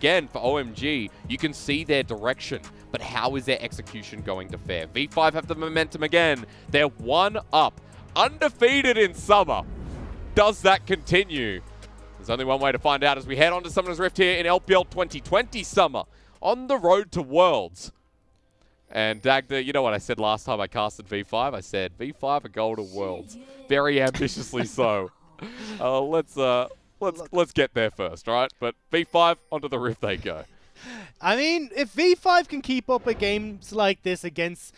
again, for OMG, you can see their direction, but how is their execution going to fare? V5 have the momentum again. They're 1 up, undefeated in summer. Does that continue? There's only one way to find out as we head on to Summoner's Rift here in LPL 2020 Summer on the road to Worlds. And Dagda, you know what I said last time I casted V5? I said V5 are goal to Worlds. Very ambitiously so. Let's get there first, right? But V5 onto the Rift they go. I mean, if V5 can keep up at games like this against,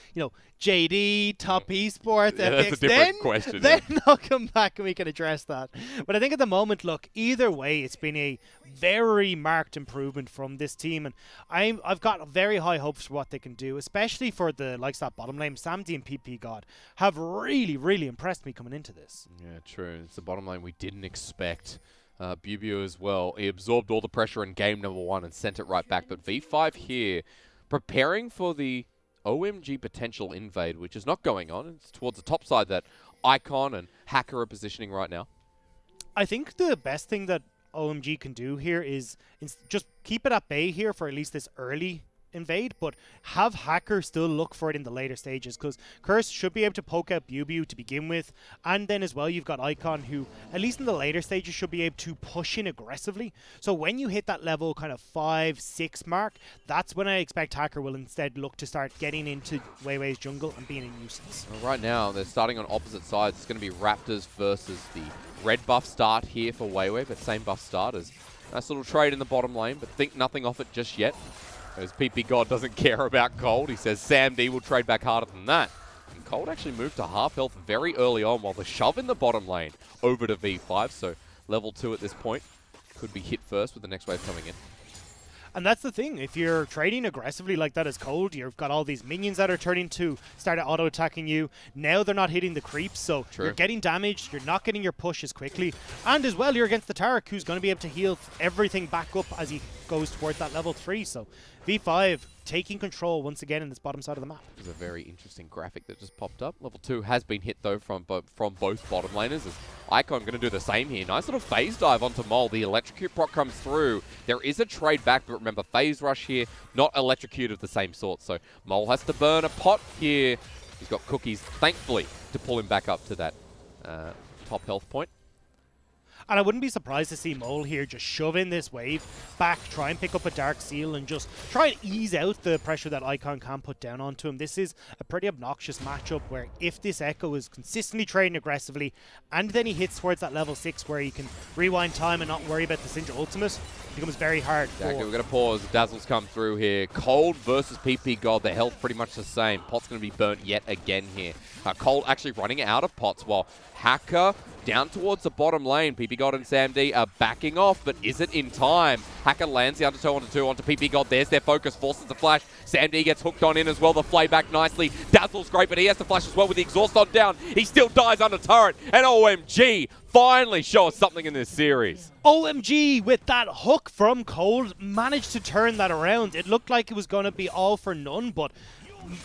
JD, Top Esports, Yeah, FX, that's a different question. Then I'll come back and we can address that. But I think at the moment, look, either way, it's been a very marked improvement from this team, and I've got very high hopes for what they can do, especially for the likes of that bottom lane. Samdi and PP God have really, really impressed me coming into this. Yeah, true. It's the bottom lane we didn't expect. Bubu as well. He absorbed all the pressure in game number 1 and sent it right back. But V5 here, preparing for the OMG potential invade, which is not going on. It's towards the top side that Icon and Hacker are positioning right now. I think the best thing that OMG can do here is just keep it at bay here for at least this early invade, but have Hacker still look for it in the later stages, because Curse should be able to poke out Bubu to begin with, and then as well you've got Icon who, at least in the later stages, should be able to push in aggressively. So when you hit that level kind of 5-6 mark, that's when I expect Hacker will instead look to start getting into Weiwei's jungle and being a nuisance. Well, right now they're starting on opposite sides. It's going to be Raptors versus the red buff start here for Weiwei, but same buff starters. Nice little trade in the bottom lane, but think nothing of it just yet. As PP God doesn't care about Cold. He says Sam D will trade back harder than that. And Cold actually moved to half health very early on, while the shove in the bottom lane over to V5. So level 2 at this point could be hit first with the next wave coming in. And that's the thing, if you're trading aggressively like that as Cold, you've got all these minions that are turning to start auto-attacking you. Now they're not hitting the creeps, so True. You're getting damaged, you're not getting your push as quickly. And as well, you're against the Taric, who's going to be able to heal everything back up as he goes towards that level 3. So V5 taking control once again in this bottom side of the map. There's a very interesting graphic that just popped up. Level 2 has been hit though from both bottom laners. As Icon going to do the same here. Nice little phase dive onto Mole. The electrocute proc comes through. There is a trade back, but remember, phase rush here, not electrocute of the same sort. So Mole has to burn a pot here. He's got cookies, thankfully, to pull him back up to that top health point. And I wouldn't be surprised to see Mole here just shove in this wave back, try and pick up a Dark Seal, and just try and ease out the pressure that Icon can put down onto him. This is a pretty obnoxious matchup where if this Echo is consistently trading aggressively, and then he hits towards that level 6 where he can rewind time and not worry about the Syndra ultimate, it becomes very hard. Exactly, we're going to pause. Dazzle's come through here. Cold versus PP God, their health pretty much the same. Pot's going to be burnt yet again here. Cold actually running out of pots, while Hacker down towards the bottom lane. PP God and Sam D are backing off, but is it in time? Hacker lands the undertow onto 2 onto PP God. There's their focus, forces the flash. Sam D gets hooked on in as well. The flay back nicely. Dazzle's great, but he has to flash as well with the exhaust on down. He still dies under turret, and OMG finally show us something in this series. OMG with that hook from Cold managed to turn that around. It looked like it was going to be all for none, but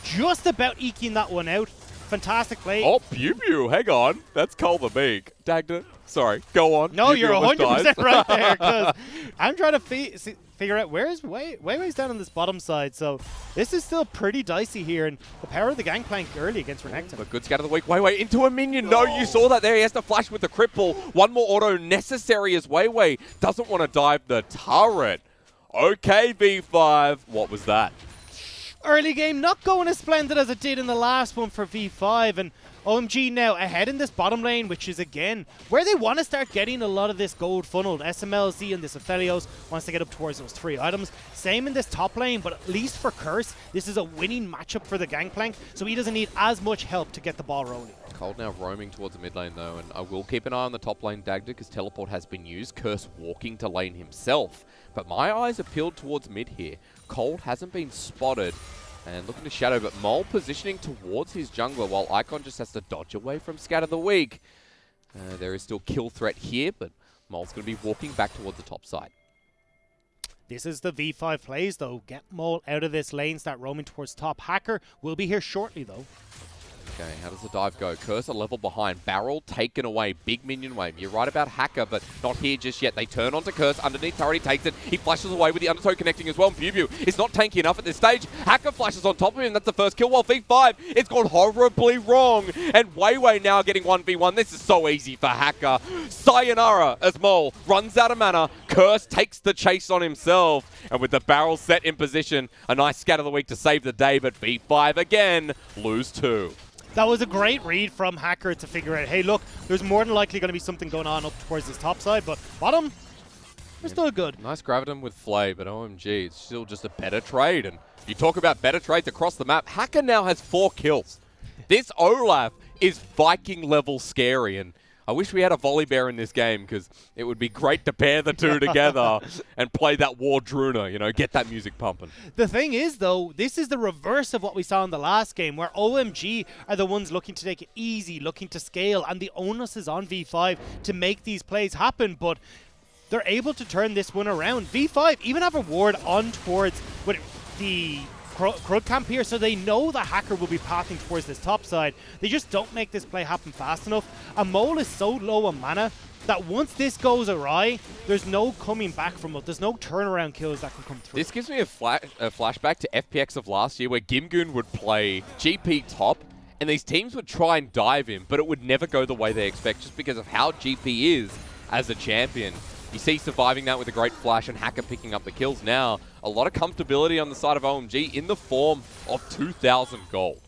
just about eking that one out. Fantastic play. Oh, Bubu, hang on. That's Cole the Meek. Dagda, sorry, go on. No, Bubu you're 100% dies. right there, because I'm trying to figure out where's Weiwei's down on this bottom side, so this is still pretty dicey here, and the power of the Gangplank early against Renekton. But good scout of the week. Weiwei into a minion. No, you saw that there. He has to flash with the cripple. One more auto necessary as Weiwei doesn't want to dive the turret. Okay, V5. What was that? Early game not going as splendid as it did in the last one for V5, and OMG now ahead in this bottom lane, which is again where they want to start getting a lot of this gold funneled. SMLZ and this Aphelios wants to get up towards those 3 items. Same in this top lane, but at least for Curse, this is a winning matchup for the Gangplank, so he doesn't need as much help to get the ball rolling. Cold now roaming towards the mid lane though, and I will keep an eye on the top lane Dagda because teleport has been used. Curse walking to lane himself. But my eyes are peeled towards mid here. Cold hasn't been spotted. And looking to shadow, but Mole positioning towards his jungler while Icon just has to dodge away from Scat of the Week. There is still kill threat here, but Mole's going to be walking back towards the top side. This is the V5 plays though. Get Mole out of this lane, start roaming towards top. Hacker will be here shortly though. Okay, how does the dive go? Curse a level behind. Barrel taken away. Big minion wave. You're right about Hacker, but not here just yet. They turn onto Curse. Underneath turret, he takes it. He flashes away with the undertow connecting as well. BuBu is not tanky enough at this stage. Hacker flashes on top of him. That's the first kill. While V5, it's gone horribly wrong. And Weiwei now getting 1v1. This is so easy for Hacker. Sayonara as Mole runs out of mana. Curse takes the chase on himself. And with the barrel set in position, a nice scat of the week to save the day. But V5 again, lose 2. That was a great read from Hacker to figure out, hey, look, there's more than likely going to be something going on up towards this top side, but bottom, we're still good. Nice gravitum with Flay, but OMG, it's still just a better trade. And you talk about better trades across the map. Hacker now has 4 kills. This Olaf is Viking level scary, and I wish we had a volley bear in this game because it would be great to pair the two together and play that War Druna, you know, get that music pumping. The thing is, though, this is the reverse of what we saw in the last game, where OMG are the ones looking to take it easy, looking to scale, and the onus is on V5 to make these plays happen, but they're able to turn this one around. V5 even have a ward on towards the Crud camp here, so they know the Hacker will be pathing towards this top side. They just don't make this play happen fast enough. A Mole is so low on mana that once this goes awry, there's no coming back from it. There's no turnaround kills that can come through. This gives me a flashback to FPX of last year where Gimgoon would play GP top and these teams would try and dive him, but it would never go the way they expect just because of how GP is as a champion. You see surviving that with a great flash and Hacker picking up the kills now. A lot of comfortability on the side of OMG in the form of 2,000 gold.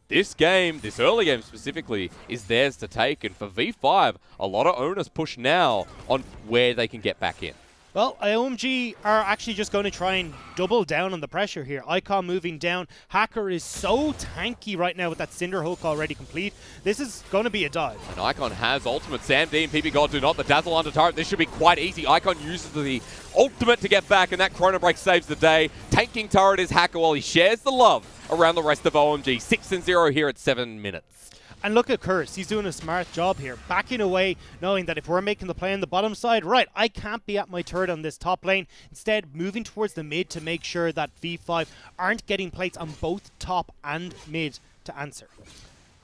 This game, this early game specifically, is theirs to take. And for V5, a lot of owners push now on where they can get back in. Well, OMG are actually just going to try and double down on the pressure here. Icon moving down. Hacker is so tanky right now with that Cinder Hook already complete. This is going to be a dive. And Icon has ultimate. Sam D and PP God do not. The Dazzle under turret. This should be quite easy. Icon uses the ultimate to get back, and that Chrono Break saves the day. Tanking turret is Hacker while he shares the love around the rest of OMG. 6-0 here at 7 minutes. And look at Curse, he's doing a smart job here, backing away, knowing that if we're making the play on the bottom side, right, I can't be at my turret on this top lane. Instead, moving towards the mid to make sure that V5 aren't getting plates on both top and mid to answer.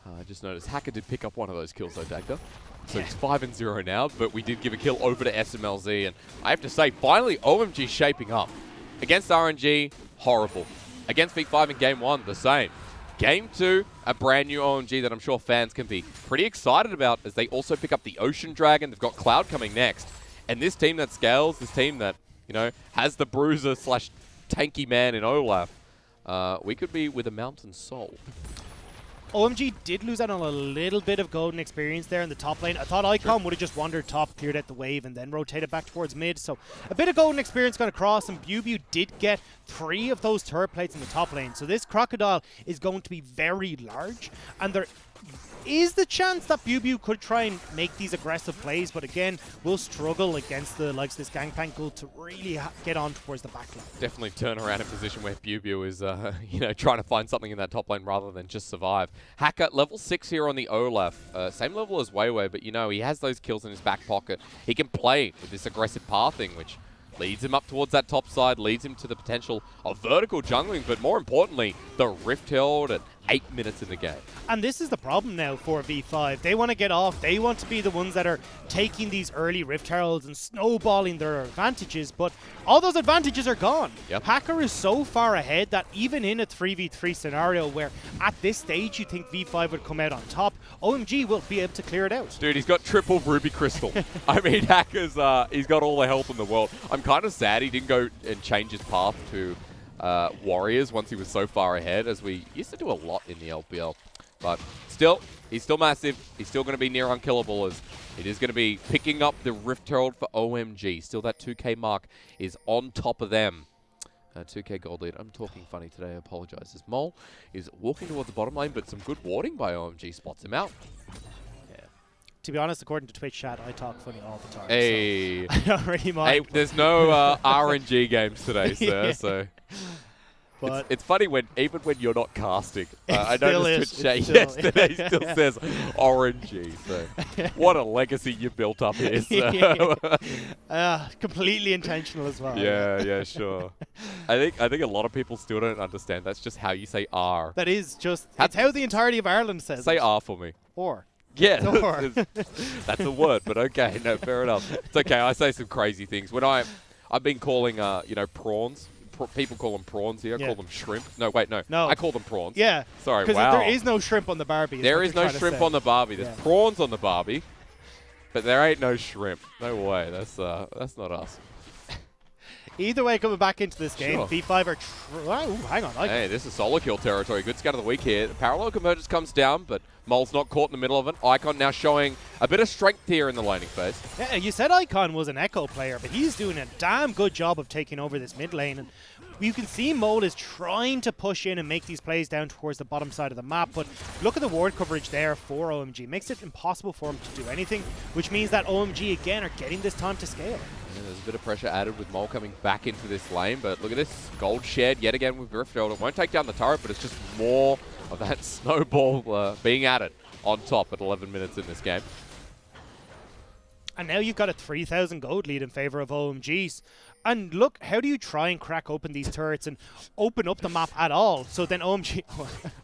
I just noticed Hacker did pick up one of those kills though, Dagda. So it's 5-0 now, but we did give a kill over to SMLZ, and I have to say, finally, OMG shaping up. Against RNG, horrible. Against V5 in Game 1, the same. Game 2, a brand new OMG that I'm sure fans can be pretty excited about as they also pick up the Ocean Dragon. They've got Cloud coming next. And this team that scales, this team that, you know, has the bruiser slash tanky man in Olaf, we could be with a Mountain Soul. OMG did lose out on a little bit of golden experience there in the top lane. I thought Icon would have just wandered top, cleared out the wave, and then rotated back towards mid. So a bit of golden experience got across, and BuBu did get 3 of those turret plates in the top lane. So this Crocodile is going to be very large, and there is the chance that BuBu could try and make these aggressive plays, but again, will struggle against the likes of this Gangplank to really get on towards the back line. Definitely turn around in position where BuBu is, you know, trying to find something in that top lane rather than just survive. Hacker, level 6 here on the Olaf. Same level as Weiwei, but, you know, he has those kills in his back pocket. He can play with this aggressive pathing, which leads him up towards that top side, leads him to the potential of vertical jungling, but more importantly, the Rift Herald at 8 minutes in the game. And this is the problem now for V5. They want to get off. They want to be the ones that are taking these early Rift Heralds and snowballing their advantages, but all those advantages are gone. Yep. Hacker is so far ahead that even in a 3v3 scenario where at this stage you think V5 would come out on top, OMG will be able to clear it out. Dude, he's got triple Ruby Crystal. I mean, Hacker's, he's got all the help in the world. I'm kind of sad he didn't go and change his path to Warriors once he was so far ahead, as we used to do a lot in the LPL. But still, he's still massive. He's still going to be near unkillable, as it is going to be picking up the Rift Herald for OMG. Still, that 2K mark is on top of them. 2K gold lead. I'm talking funny today. I apologize. This Mole is walking towards the bottom lane, but some good warding by OMG spots him out. To be honest, according to Twitch chat, I talk funny all the time. Hey, so I don't really mind. Hey, there's no RNG games today, sir. Yeah. So But it's funny even when you're not casting. I still noticed is. Twitch It's chat still- yesterday still says OMG. So what a legacy you built up here. So. Completely intentional as well. Yeah, sure. I think a lot of people still don't understand. That's just how you say R. That is just, it's how the entirety of Ireland says Say it. R for me. Or. Yeah, Or. that's a word, but okay, no, fair enough. It's okay. I say some crazy things. When I've been calling, prawns. People call them prawns here. I call them shrimp. No, wait, no. I call them prawns. Yeah. Sorry, Because wow. there is no shrimp on the Barbie. There is no shrimp on the Barbie. There's prawns on the Barbie, but there ain't no shrimp. No way. That's not us. Either way, coming back into this game, Sure. V5 are... hang on. Hey, this is solo kill territory. Good scout of the week here. The parallel convergence comes down, but Mole's not caught in the middle of it. Icon now showing a bit of strength here in the laning phase. Yeah, you said Icon was an Echo player, but he's doing a damn good job of taking over this mid lane. And you can see Mole is trying to push in and make these plays down towards the bottom side of the map, but look at the ward coverage there for OMG. Makes it impossible for him to do anything, which means that OMG, again, are getting this time to scale. Yeah, there's a bit of pressure added with Mole coming back into this lane, but look at this. Gold shared yet again with Riftfield. It won't take down the turret, but it's just more of that snowball being added on top at 11 minutes in this game. And now you've got a 3,000 gold lead in favor of OMGs. And look, how do you try and crack open these turrets and open up the map at all? So then OMG...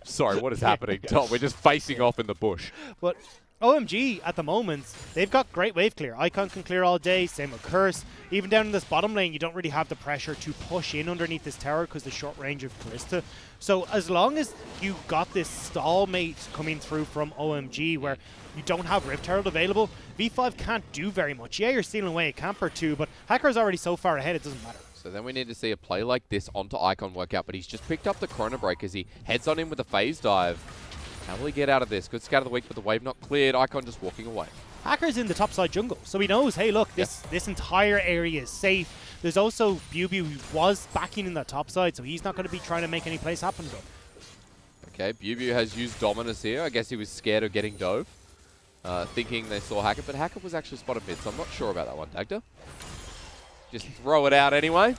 Sorry, what is happening, Tom? We're just facing off in the bush. But OMG, at the moment, they've got great wave clear. Icon can clear all day, same with Curse. Even down in this bottom lane, you don't really have the pressure to push in underneath this tower because the short range of Kalista. So as long as you got this stall mate coming through from OMG where you don't have Rift Herald available, V5 can't do very much. Yeah, you're stealing away a camp or two, but Hacker's already so far ahead, it doesn't matter. So then we need to see a play like this onto Icon work out, but he's just picked up the Chrono Break as he heads on in with a phase dive. How will he get out of this? Good scout of the week, but the wave not cleared. Icon just walking away. Hacker's in the topside jungle, so he knows, hey, look, this entire area is safe. There's also Bubu who was backing in that topside, so he's not going to be trying to make any plays happen. Okay, Bubu has used Dominus here. I guess he was scared of getting dove, thinking they saw Hacker, but Hacker was actually spotted mid, so I'm not sure about that one, Dagda. Just throw it out anyway.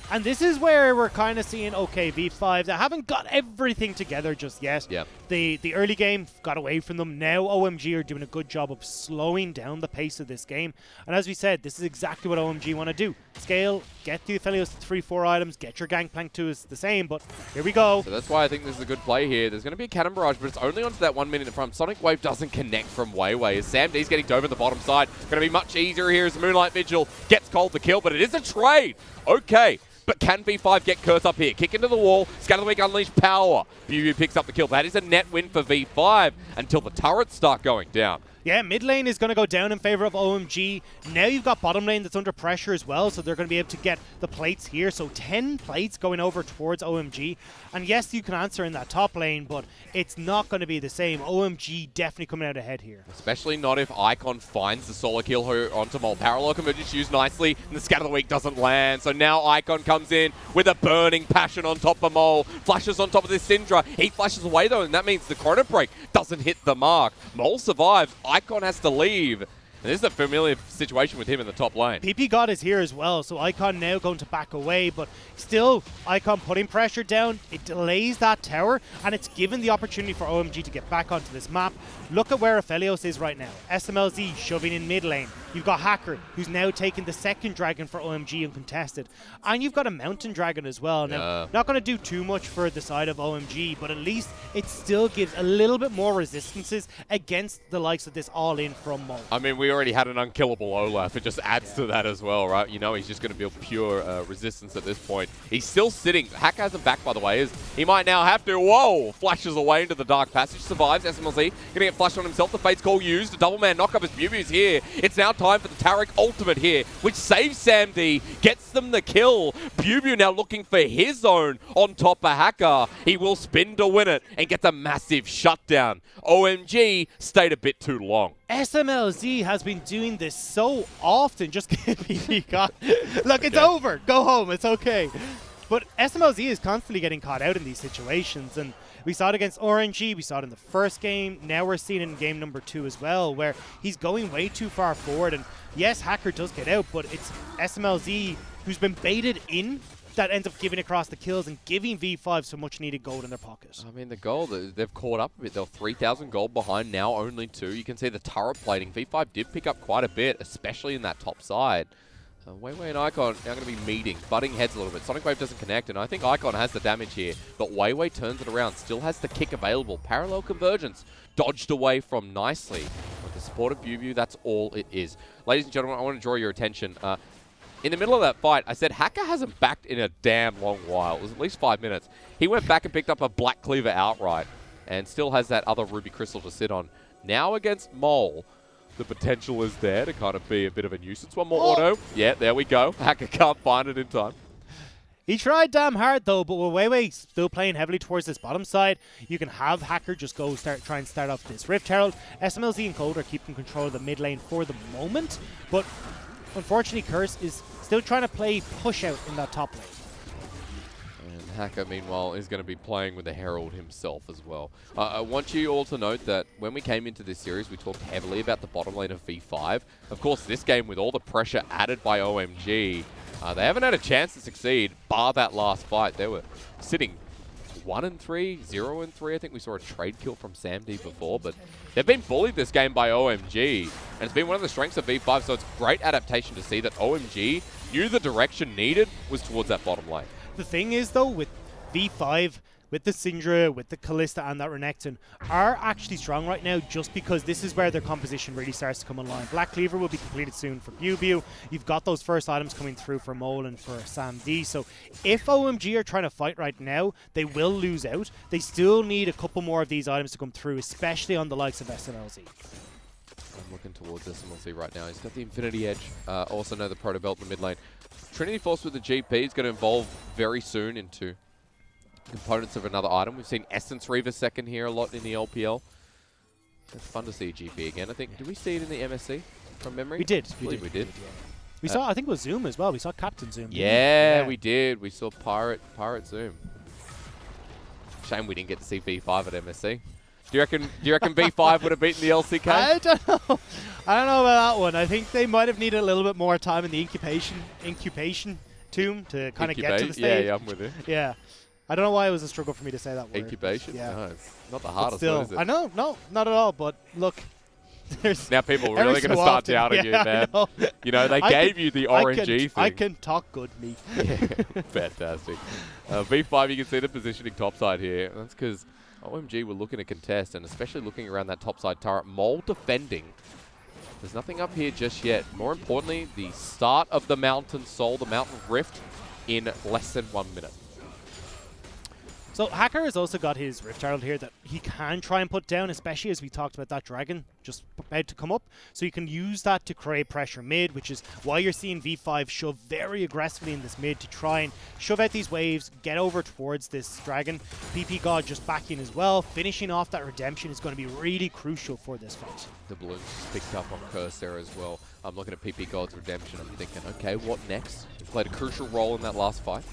And this is where we're kind of seeing, okay, V5, they haven't got everything together just yet. Yeah. The early game got away from them. Now OMG are doing a good job of slowing down the pace of this game. And as we said, this is exactly what OMG want to do. Scale, get the Aphelios to 3-4 items, get your Gangplank to is the same, but here we go. So that's why I think this is a good play here. There's going to be a Cannon Barrage, but it's only onto that 1 minute in front. Sonic Wave doesn't connect from Wayway as Sam D's getting dove on the bottom side. Going to be much easier here as Moonlight Vigil gets called the kill, but it is a trade. Okay. But can V5 get Curse up here? Kick into the wall. Scatter the Week unleash power. Bubu picks up the kill. That is a net win for V5 until the turrets start going down. Yeah, mid lane is going to go down in favor of OMG. Now you've got bottom lane that's under pressure as well, so they're going to be able to get the plates here. So 10 plates going over towards OMG. And yes, you can answer in that top lane, but it's not going to be the same. OMG definitely coming out ahead here. Especially not if Icon finds the solo kill onto Mole. Parallel convergence used nicely, and the Scatter of the Week doesn't land. So now Icon comes in with a burning passion on top of Mole. Flashes on top of this Syndra. He flashes away though, and that means the Chrono Break doesn't hit the mark. Mole survives. Icon has to leave. And this is a familiar situation with him in the top lane. PP God is here as well, so Icon now going to back away, but still, Icon putting pressure down. It delays that tower, and it's given the opportunity for OMG to get back onto this map. Look at where Aphelios is right now. SMLZ shoving in mid lane. You've got Hacker, who's now taking the second dragon for OMG uncontested. And you've got a mountain dragon as well. Now, not going to do too much for the side of OMG, but at least it still gives a little bit more resistances against the likes of this all-in from Mole. I mean, we already had an unkillable Olaf. It just adds to that as well, right? You know, he's just going to build pure resistance at this point. He's still sitting. Hacker hasn't back, by the way. He might now have to. Whoa! Flashes away into the Dark Passage. Survives. SMLZ going to get flashed on himself. The Fate's Call used. A double man knockup as Bubu's here. It's now time for the Taric ultimate here, which saves Sam D. Gets them the kill. Bubu now looking for his own on top of Hacker. He will spin to win it and gets a massive shutdown. OMG stayed a bit too long. SMLZ has been doing this so often. Just get PP God. Look, it's over. Go home. It's okay. But SMLZ is constantly getting caught out in these situations, and we saw it against OMG, we saw it in the first game, now we're seeing it in game number 2 as well, where he's going way too far forward, and yes, Hacker does get out, but it's SMLZ who's been baited in, that ends up giving across the kills and giving V5 some much needed gold in their pocket. I mean, the gold, they've caught up a bit. They're 3,000 gold behind, now only 2. You can see the turret plating. V5 did pick up quite a bit, especially in that top side. Weiwei and Icon now going to be meeting, butting heads a little bit. Sonic Wave doesn't connect, and I think Icon has the damage here. But Weiwei turns it around, still has the kick available. Parallel convergence, dodged away from nicely. With the support of BuBu, that's all it is. Ladies and gentlemen, I want to draw your attention. In the middle of that fight, I said Hacker hasn't backed in a damn long while. It was at least 5 minutes. He went back and picked up a Black Cleaver outright, and still has that other Ruby Crystal to sit on. Now against Mole, the potential is there to kind of be a bit of a nuisance. One more auto. Yeah, there we go. Hacker can't find it in time. He tried damn hard though, but with Weiwei still playing heavily towards this bottom side, you can have Hacker just go try and start off this Rift Herald. SMLZ and Cold are keeping control of the mid lane for the moment, but unfortunately Curse is still trying to play push out in that top lane. And Hacker, meanwhile, is going to be playing with the Herald himself as well. I want you all to note that when we came into this series, we talked heavily about the bottom lane of V5. Of course, this game, with all the pressure added by OMG, they haven't had a chance to succeed, bar that last fight. They were sitting 1-3, 0-3. I think we saw a trade kill from Samd before, but they've been bullied this game by OMG, and it's been one of the strengths of V5, so it's great adaptation to see that OMG knew the direction needed was towards that bottom lane. The thing is, though, with V5, with the Syndra, with the Kalista and that Renekton, are actually strong right now just because this is where their composition really starts to come online. Black Cleaver will be completed soon for BuBu. You've got those first items coming through for Mole and for Samd. So if OMG are trying to fight right now, they will lose out. They still need a couple more of these items to come through, especially on the likes of SMLZ. I'm looking towards SMLZ right now. He's got the Infinity Edge. Also know the Proto Belt in the mid lane. Trinity Force with the GP is going to evolve very soon into components of another item. We've seen Essence Reaver second here a lot in the LPL. It's fun to see a GP again. I think, did we see it in the MSC from memory? We did. We did. We saw, I think it was Zoom as well. We saw Captain Zoom. Yeah, we did. We saw Pirate Zoom. Shame we didn't get to see V5 at MSC. Do you reckon V5 would have beaten the LCK? I don't know. I don't know about that one. I think they might have needed a little bit more time in the incubation tomb to kind of get to the stage. Yeah, I'm with you. Yeah. I don't know why it was a struggle for me to say that word. Incubation? Yeah. No, it's not the hardest still, one, is it? I know, no, not at all, but look. There's now people are really going to start doubting you, man. You know, they gave you the RNG thing. I can talk good, me. Yeah, fantastic. V5, you can see the positioning topside here. That's because OMG were looking to contest, and especially looking around that topside turret. Mole defending. There's nothing up here just yet. More importantly, the start of the Mountain Soul, the Mountain Rift, in less than 1 minute. So Hacker has also got his Rift Herald here that he can try and put down, especially as we talked about that dragon just about to come up. So you can use that to create pressure mid, which is why you're seeing V5 shove very aggressively in this mid to try and shove out these waves, get over towards this dragon. PP God just backing as well. Finishing off that redemption is going to be really crucial for this fight. The balloons picked up on Curse there as well. I'm looking at PP God's redemption. I'm thinking, okay, what next? He played a crucial role in that last fight.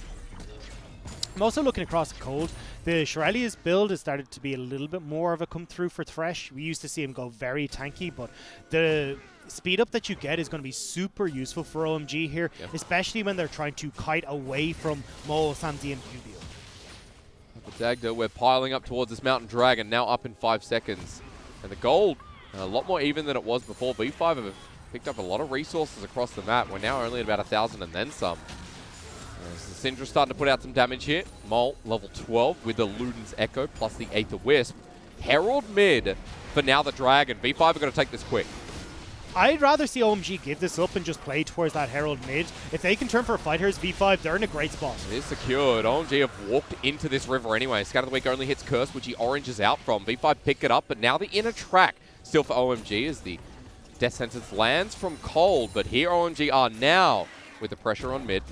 I'm also looking across the Cold. The Shirelia's build has started to be a little bit more of a come-through for Thresh. We used to see him go very tanky, but the speed up that you get is going to be super useful for OMG here, especially when they're trying to kite away from Mole, Samd, and BuBu. Dagda, we're piling up towards this Mountain Dragon, now up in 5 seconds. And the gold, a lot more even than it was before. V5 have picked up a lot of resources across the map. We're now only at about 1,000 and then some. The Syndra starting to put out some damage here. Mole, level 12 with the Luden's Echo plus the Aether Wisp. Herald mid for now the Dragon. V5 are going to take this quick. I'd rather see OMG give this up and just play towards that Herald mid. If they can turn for fighters, V5, they're in a great spot. It is secured. OMG have walked into this river anyway. Scout of the Week only hits Curse, which he oranges out from. V5 pick it up, but now the inner track still for OMG as the Death Sentence lands from Cold. But here OMG are now with the pressure on mid.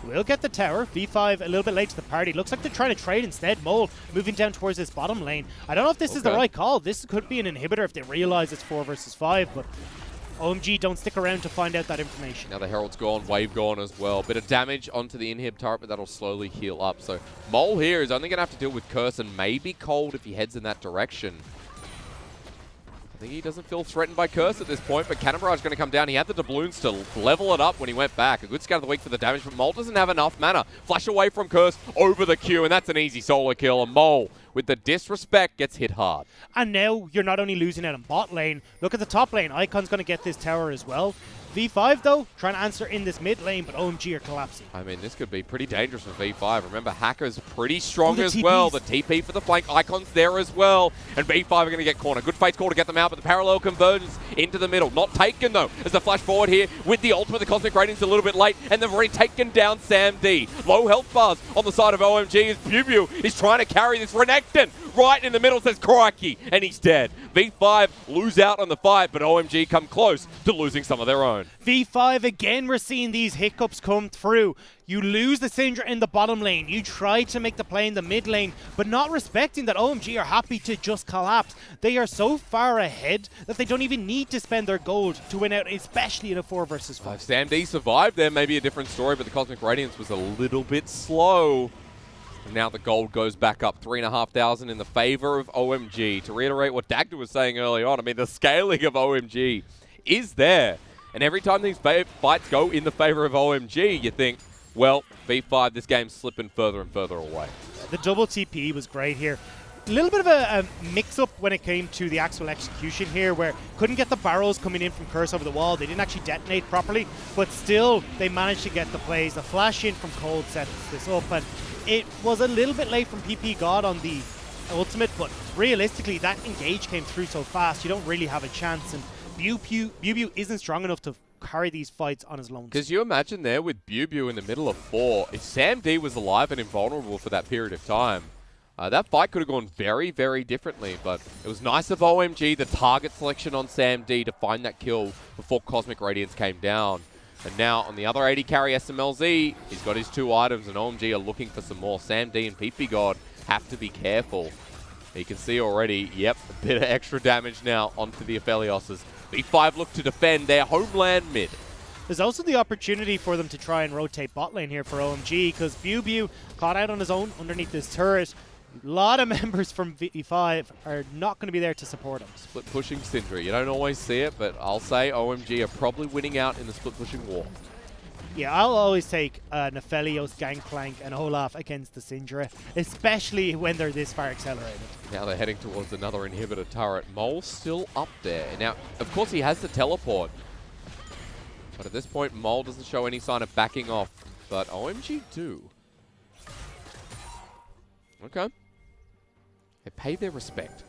We'll get the tower. V5 a little bit late to the party. Looks like they're trying to trade instead. Mole moving down towards this bottom lane. I don't know if this is the right call. This could be an inhibitor if they realize it's 4 versus 5, but OMG don't stick around to find out that information. Now the Herald's gone, Wave gone as well. Bit of damage onto the inhib turret, but that'll slowly heal up. So Mole here is only going to have to deal with Curse and maybe Cold if he heads in that direction. think he doesn't feel threatened by Curse at this point, but Cannon Barrage is going to come down. He had the doubloons to level it up when he went back. A good scout of the week for the damage, but Mole doesn't have enough mana. Flash away from Curse over the Q, and that's an easy solo kill. And Mole, with the disrespect, gets hit hard. And now you're not only losing out in bot lane, look at the top lane. Icon's going to get this tower as well. V5, though, trying to answer in this mid lane, but OMG are collapsing. I mean, this could be pretty dangerous for V5. Remember, Hacker's pretty strong as TPs. well. The TP for the flank. Icon's there as well. And V5 are going to get cornered. Good Fate's call to get them out, but the parallel convergence into the middle. Not taken, though, as the flash forward here with the ultimate. The Cosmic Radiance a little bit late, and they've already taken down Sam D. Low health bars on the side of OMG as Bubu is trying to carry this Renekton. Right in the middle, says crikey, and he's dead. V5 lose out on the fight, but OMG come close to losing some of their own. V5 again, we're seeing these hiccups come through. You lose the Syndra in the bottom lane. You try to make the play in the mid lane, but not respecting that OMG are happy to just collapse. They are so far ahead that they don't even need to spend their gold to win out, especially in a 4 versus 5. If Sam D survived there, maybe a different story, but the Cosmic Radiance was a little bit slow. Now the gold goes back up 3,500 in the favor of OMG. To reiterate what Dagda was saying early on, I mean, the scaling of OMG is there. And every time these fights go in the favor of OMG, you think, well, V5, this game's slipping further and further away. The double TP was great here. A little bit of a mix-up when it came to the actual execution here, where couldn't get the barrels coming in from Curse over the wall. They didn't actually detonate properly, but still they managed to get the plays. The flash in from Cold sets this up, and it was a little bit late from PP God on the ultimate, but realistically that engage came through so fast, you don't really have a chance, and Bubu isn't strong enough to carry these fights on his lonesome. Because you imagine there with Bubu in the middle of 4, if Sam D was alive and invulnerable for that period of time, that fight could have gone very, very differently, but it was nice of OMG, the target selection on Sam D to find that kill before Cosmic Radiance came down. And now on the other 80 carry SMLZ, he's got his 2 items and OMG are looking for some more. Sam D and PP God have to be careful. You can see already, yep, a bit of extra damage now onto the Aphelioses. V5 look to defend their homeland mid. There's also the opportunity for them to try and rotate bot lane here for OMG, because Bubu caught out on his own underneath this turret. A lot of members from V5 are not going to be there to support him. Split pushing Syndra. You don't always see it, but I'll say OMG are probably winning out in the split pushing war. Yeah, I'll always take an Aphelios, Gangplank, and Olaf against the Syndra, especially when they're this far accelerated. Now they're heading towards another inhibitor turret. Mole's still up there. Now, of course, he has the teleport. But at this point, Mole doesn't show any sign of backing off. But OMG do. Okay. They pay their respect.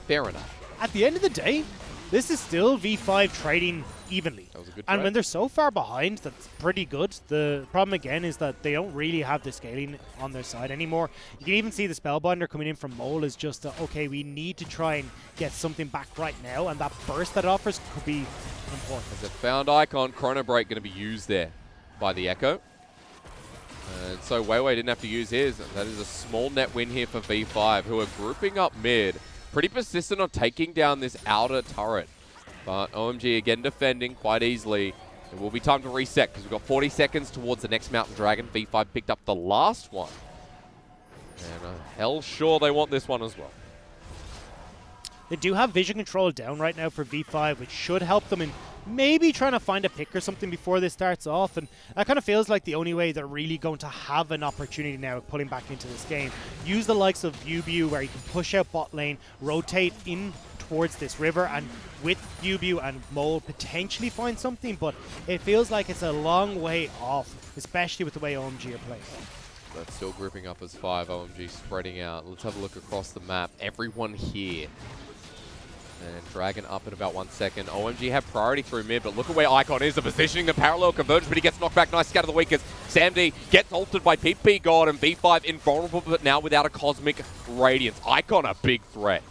Fair enough. At the end of the day, this is still V5 trading evenly. That was a good and trade. when they're so far behind, that's pretty good. The problem again is that they don't really have the scaling on their side anymore. You can even see the Spellbinder coming in from Mole is just, okay, we need to try and get something back right now, and that burst that offers could be important. As a found icon, Chrono Break going to be used there by the Echo. And so Weiwei didn't have to use his. That is a small net win here for V5, who are grouping up mid. Pretty persistent on taking down this outer turret. But OMG again defending quite easily. It will be time to reset because we've got 40 seconds towards the next Mountain Dragon. V5 picked up the last one. And hell sure they want this one as well. They do have vision control down right now for V5, which should help them in maybe trying to find a pick or something before this starts off. And that kind of feels like the only way they're really going to have an opportunity now of pulling back into this game. Use the likes of Bubu, where you can push out bot lane, rotate in towards this river, and with Bubu and Mole potentially find something, but it feels like it's a long way off, especially with the way OMG are playing. But still grouping up as 5. OMG spreading out. Let's have a look across the map. Everyone here. And Dragon up in about 1 second. OMG have priority through mid, but look at where Icon is. The positioning, the parallel convergence, but he gets knocked back. Nice scatter of the week as Sam D gets altered by PP God, and V5 invulnerable, but now without a Cosmic Radiance. Icon a big threat.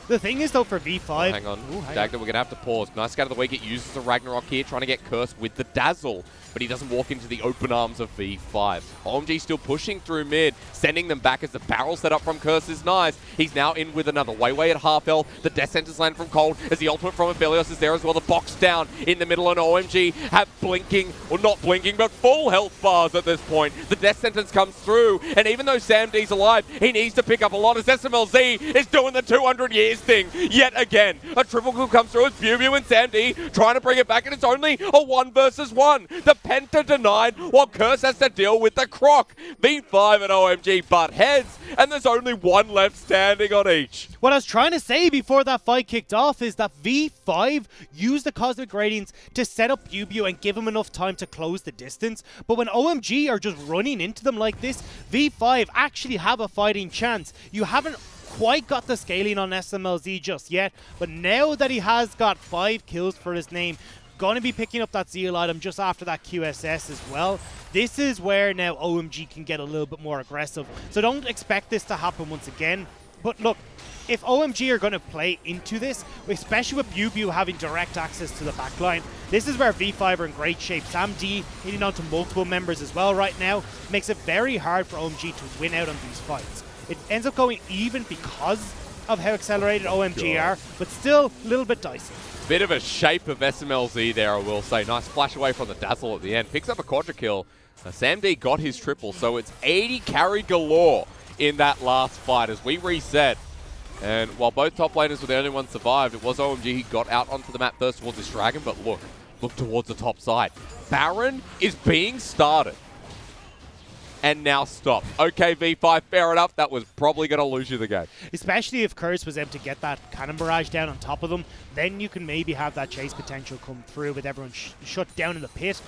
The thing is, though, for V5... Hang on. Dagda, we're going to have to pause. Nice scatter of the week. It uses the Ragnarok here, trying to get Cursed with the Dazzle, but he doesn't walk into the open arms of V5. OMG still pushing through mid, sending them back as the barrel set up from Curse is nice. He's now in with another. Weiwei at half health. The Death Sentence land from Cold as the ultimate from Aphelios is there as well. The box down in the middle, and OMG have blinking, or not blinking, but full health bars at this point. The Death Sentence comes through, and even though Sam D's alive, he needs to pick up a lot as SMLZ is doing the 200 years his thing yet again. A triple kill comes through as BuBu and SamD trying to bring it back, and it's only a 1 versus 1. The Penta denied, while Curse has to deal with the Croc. V5 and OMG butt heads, and there's only one left standing on each. What I was trying to say before that fight kicked off is that V5 used the Cosmic Gradients to set up BuBu and give him enough time to close the distance. But when OMG are just running into them like this, V5 actually have a fighting chance. You haven't quite got the scaling on SMLZ just yet, but now that he has got 5 kills for his name, going to be picking up that Zeal item just after that QSS as well. This is where now OMG can get a little bit more aggressive. So don't expect this to happen once again. But look, if OMG are going to play into this, especially with BuBu having direct access to the backline, this is where V5 are in great shape. SamD hitting onto multiple members as well right now makes it very hard for OMG to win out on these fights. It ends up going even because of how accelerated OMG are, but still a little bit dicey. Bit of a shape of SMLZ there, I will say. Nice flash away from the Dazzle at the end. Picks up a quadra kill. SamD got his triple, so it's 80 carry galore in that last fight as we reset. And while both top laners were the only ones survived, it was OMG who got out onto the map first towards this dragon, but look towards the top side. Baron is being started. And now stopped. Okay, V5, fair enough. That was probably going to lose you the game. Especially if Curse was able to get that cannon barrage down on top of them, then you can maybe have that chase potential come through with everyone shut down in the pit.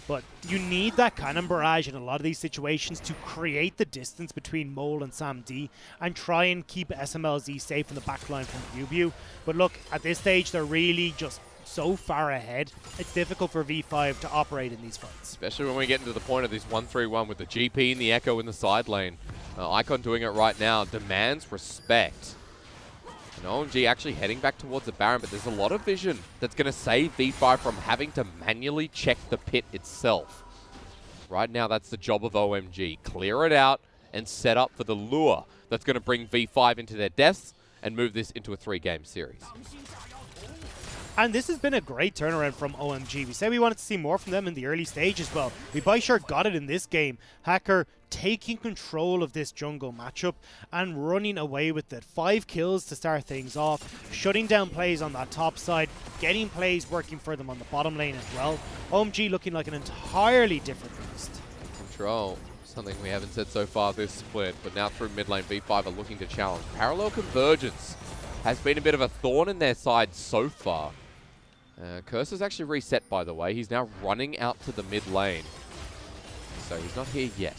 But you need that cannon barrage in a lot of these situations to create the distance between Mole and SamD and try and keep SMLZ safe in the backline from BuBu. But look, at this stage, they're really just so far ahead, it's difficult for V5 to operate in these fights. Especially when we get into the point of this 1-3-1 with the GP and the Echo in the side lane. Icon doing it right now demands respect. And OMG actually heading back towards the Baron, but there's a lot of vision that's going to save V5 from having to manually check the pit itself. Right now, that's the job of OMG. Clear it out and set up for the lure that's going to bring V5 into their deaths and move this into a 3-game series. And this has been a great turnaround from OMG. We said we wanted to see more from them in the early stages. Well, we by sure got it in this game. Hacker taking control of this jungle matchup and running away with it. 5 kills to start things off, shutting down plays on that top side, getting plays working for them on the bottom lane as well. OMG looking like an entirely different beast. Control, something we haven't said so far this split, but now through mid lane, V5 are looking to challenge. Parallel convergence has been a bit of a thorn in their side so far. Curse is actually reset, by the way. He's now running out to the mid lane. So he's not here yet.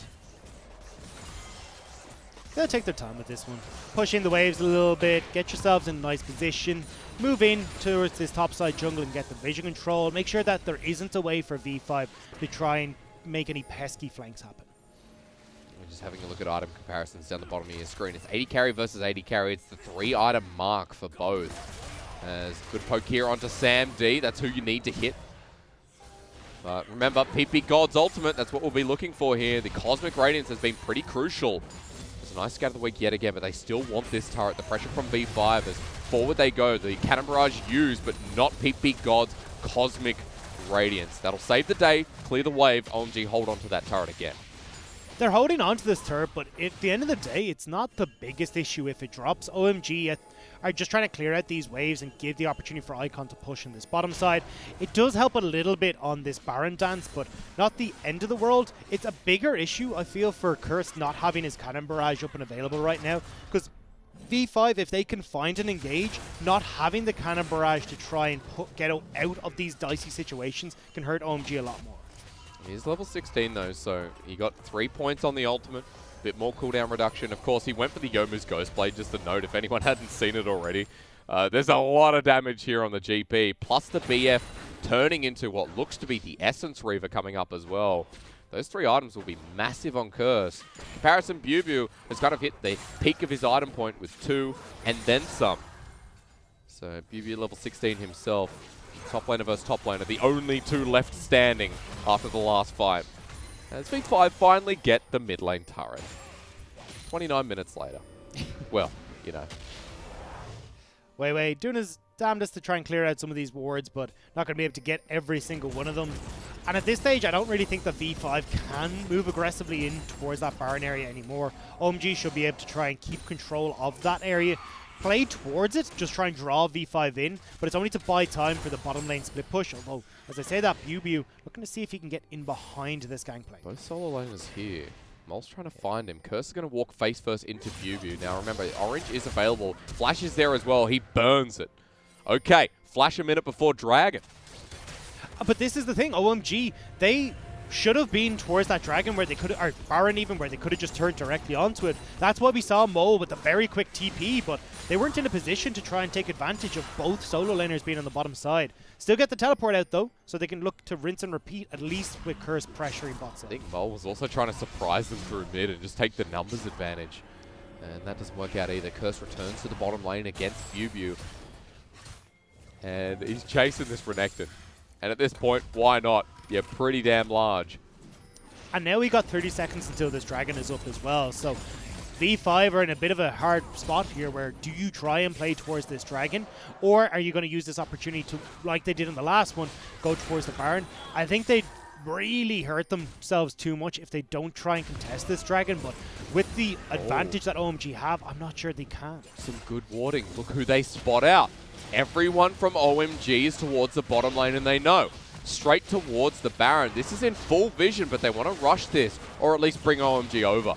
They'll take their time with this one. Pushing the waves a little bit, get yourselves in a nice position, move in towards this topside jungle and get the vision control. Make sure that there isn't a way for V5 to try and make any pesky flanks happen. We're just having a look at item comparisons down the bottom of your screen. It's 80 carry versus 80 carry. It's the 3-item mark for both. As good poke here onto SamD. That's who you need to hit. But remember, PP God's ultimate, that's what we'll be looking for here. The Cosmic Radiance has been pretty crucial. It's a nice scout of the week yet again, but they still want this turret. The pressure from V5 as forward they go. The Cannon Barrage used, but not PP God's Cosmic Radiance. That'll save the day, clear the wave. OMG hold on to that turret again. They're holding on to this turret, but at the end of the day, it's not the biggest issue if it drops. OMG are just trying to clear out these waves and give the opportunity for Icon to push in this bottom side. It does help a little bit on this Baron dance, but not the end of the world. It's a bigger issue, I feel, for Curse not having his Cannon Barrage up and available right now, because V5, if they can find and engage, not having the Cannon Barrage to try and get out of these dicey situations can hurt OMG a lot more. He's level 16 though, so he got 3 points on the ultimate. Bit more cooldown reduction. Of course, he went for the Yomu's Ghostblade, just a note if anyone hadn't seen it already. There's a lot of damage here on the GP, plus the BF turning into what looks to be the Essence Reaver coming up as well. Those 3 items will be massive on Curse. Comparison, BuBu has kind of hit the peak of his item point with 2 and then some. So BuBu level 16 himself. Top laner versus top laner, the only 2 left standing after the last fight. As V5 finally get the mid lane turret. 29 minutes later. Well, you know. Wei doing his damnedest to try and clear out some of these wards, but not going to be able to get every single one of them. And at this stage, I don't really think that V5 can move aggressively in towards that Baron area anymore. OMG should be able to try and keep control of that area, play towards it, just try and draw V5 in, but it's only to buy time for the bottom lane split push. Although, as I say that, BuBu looking to see if he can get in behind this gangplank. Both solo laners here. Mol's trying to find him. Curse is going to walk face first into BuBu. Now remember, Orange is available. Flash is there as well. He burns it. Okay, Flash a minute before Dragon. But this is the thing, OMG, they should have been towards that Dragon where they could, or Baron even, where they could have just turned directly onto it. That's why we saw Mo with a very quick TP, but they weren't in a position to try and take advantage of both solo laners being on the bottom side. Still get the teleport out though, so they can look to rinse and repeat, at least with Curse pressuring bot side. I think Mo was also trying to surprise them through mid and just take the numbers advantage. And that doesn't work out either. Curse returns to the bottom lane against BuBu. And he's chasing this Renekton. And at this point, why not? Yeah, pretty damn large. And now we got 30 seconds until this Dragon is up as well, so V5 are in a bit of a hard spot here where do you try and play towards this Dragon, or are you going to use this opportunity to, like they did in the last one, go towards the Baron? I think they'd really hurt themselves too much if they don't try and contest this Dragon, but with the advantage that OMG have, I'm not sure they can. Some good warding. Look who they spot out. Everyone from OMG is towards the bottom lane, and they know. Straight towards the Baron. This is in full vision, but they want to rush this, or at least bring OMG over.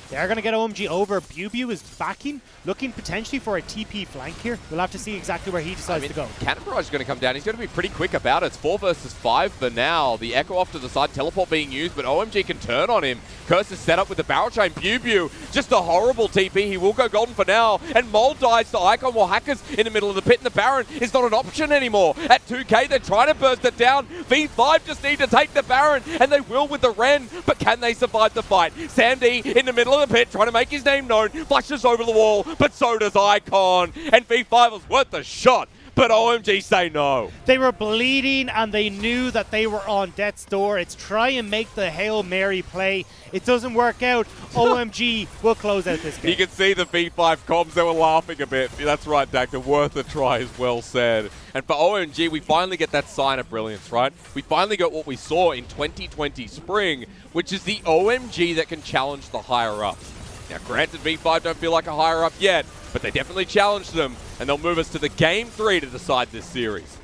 They're going to get OMG over. BuBu is backing, looking potentially for a TP flank here. We'll have to see exactly where he decides to go. Cannon Barrage is going to come down. He's going to be pretty quick about it. It's 4 versus 5 for now. The Echo off to the side, teleport being used, but OMG can turn on him. Curse is set up with the barrel chain. BuBu, just a horrible TP. He will go golden for now. And Mole dies to Icon while Hacker's in the middle of the pit, and the Baron is not an option anymore. At 2k, they're trying to burst it down. V5 just need to take the Baron, and they will with the Ren, but can they survive the fight? Sam D in the middle of the pit, trying to make his name known, flashes over the wall, but so does Icon. And V5 was worth the shot, but OMG say no. They were bleeding and they knew that they were on death's door. It's try and make the Hail Mary play. It doesn't work out. OMG will close out this game. You can see the V5 comms, they were laughing a bit. That's right, Dactor, worth a try is well said. And for OMG, we finally get that sign of brilliance, right? We finally got what we saw in 2020 spring, which is the OMG that can challenge the higher-ups. Now, granted, V5 don't feel like a higher-up yet, but they definitely challenged them, and they'll move us to the Game 3 to decide this series.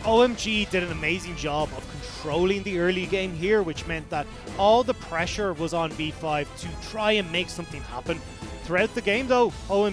OMG did an amazing job of controlling the early game here, which meant that all the pressure was on V5 to try and make something happen. Throughout the game, though, OMG